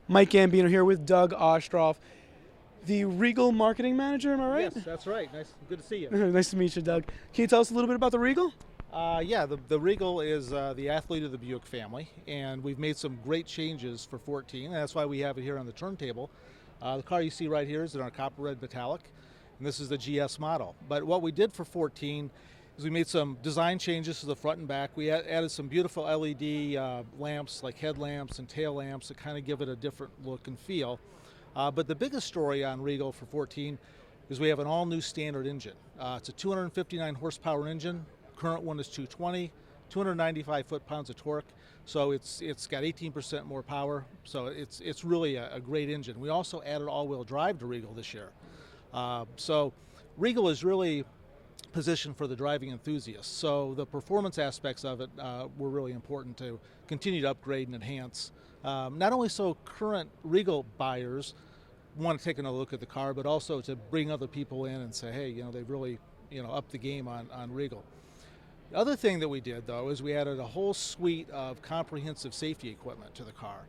Mike Gambino here with Doug Ostroff, the Regal marketing manager, am I right? Yes, that's right. Nice, good to see you. Nice to meet you, Doug. Can you tell us a little bit about the Regal? The Regal is the athlete of the Buick family, and we've made some great changes for 14, and that's why we have it here on the turntable. The car you see right here is in our copper red metallic, and this is the GS model. But what we did for 14 is we made some design changes to the front and back. We added some beautiful LED lamps, like headlamps and tail lamps, to kind of give it a different look and feel. But the biggest story on Regal for 14 is we have an all-new standard engine. It's a 259 horsepower engine. Current one is 220, 295 foot-pounds of torque. So it's got 18% more power. So it's really a great engine. We also added all-wheel drive to Regal this year. So Regal is really positioned for the driving enthusiasts. So the performance aspects of it were really important to continue to upgrade and enhance. Not only so current Regal buyers want to take another look at the car, but also to bring other people in and say, hey, they've really upped the game on Regal. The other thing that we did, though, is we added a whole suite of comprehensive safety equipment to the car.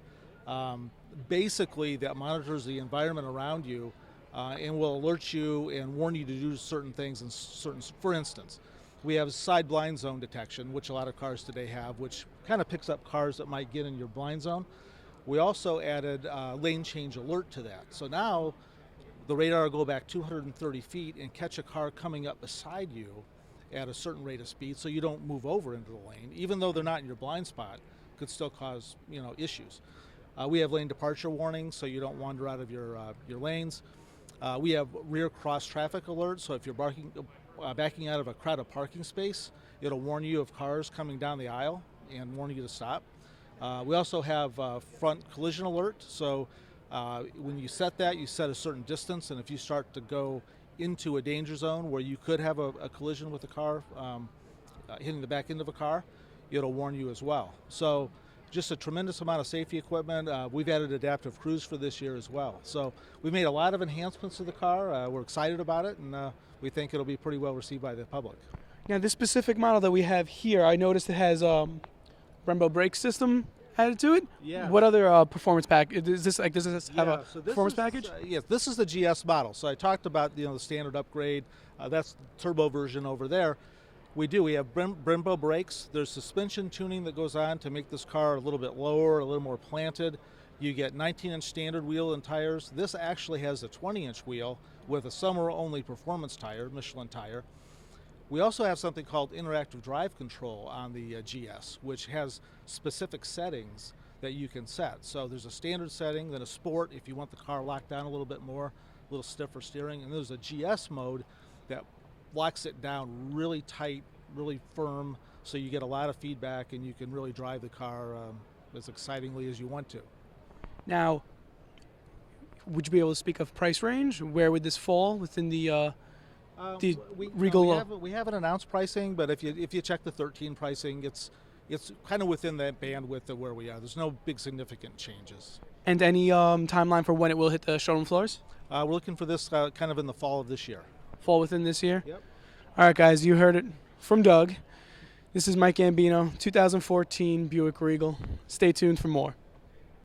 Basically, that monitors the environment around you and will alert you and warn you to do certain things. For instance, we have side blind zone detection, which a lot of cars today have, which kind of picks up cars that might get in your blind zone. We also added lane change alert to that. So now the radar will go back 230 feet and catch a car coming up beside you at a certain rate of speed, so you don't move over into the lane, even though they're not in your blind spot. Could still cause issues. We have lane departure warnings, so you don't wander out of your lanes. We have rear cross traffic alerts, so if you're backing out of a crowded parking space, it'll warn you of cars coming down the aisle and warn you to stop. We also have front collision alert, so when you set that, you set a certain distance, and if you start to go into a danger zone where you could have a collision with a car, hitting the back end of a car, it'll warn you as well. So just a tremendous amount of safety equipment. We've added adaptive cruise for this year as well. So we've made a lot of enhancements to the car. We're excited about it, and we think it'll be pretty well received by the public. Now, this specific model that we have here, I noticed it has Brembo brake system added to it. Yeah. What other performance package? Does this have a so performance package? Yes, this is the GS model. So I talked about the standard upgrade. That's the turbo version over there. We have Brembo brakes. There's suspension tuning that goes on to make this car a little bit lower, a little more planted. You get 19-inch standard wheel and tires. This actually has a 20-inch wheel with a summer-only performance tire, Michelin tire. We also have something called interactive drive control on the GS, which has specific settings that you can set. So there's a standard setting, then a sport if you want the car locked down a little bit more, a little stiffer steering, and there's a GS mode that locks it down really tight, really firm, so you get a lot of feedback and you can really drive the car as excitingly as you want to. Now, would you be able to speak of price range? Where would this fall within the Regal? We haven't announced pricing, but if you check the 13 pricing, it's kind of within that bandwidth of where we are. There's no big significant changes. And any timeline for when it will hit the showroom floors? We're looking for this kind of in the fall of this year. Fall within this year? Yep. All right, guys, you heard it from Doug. This is Mike Gambino, 2014 Buick Regal. Stay tuned for more.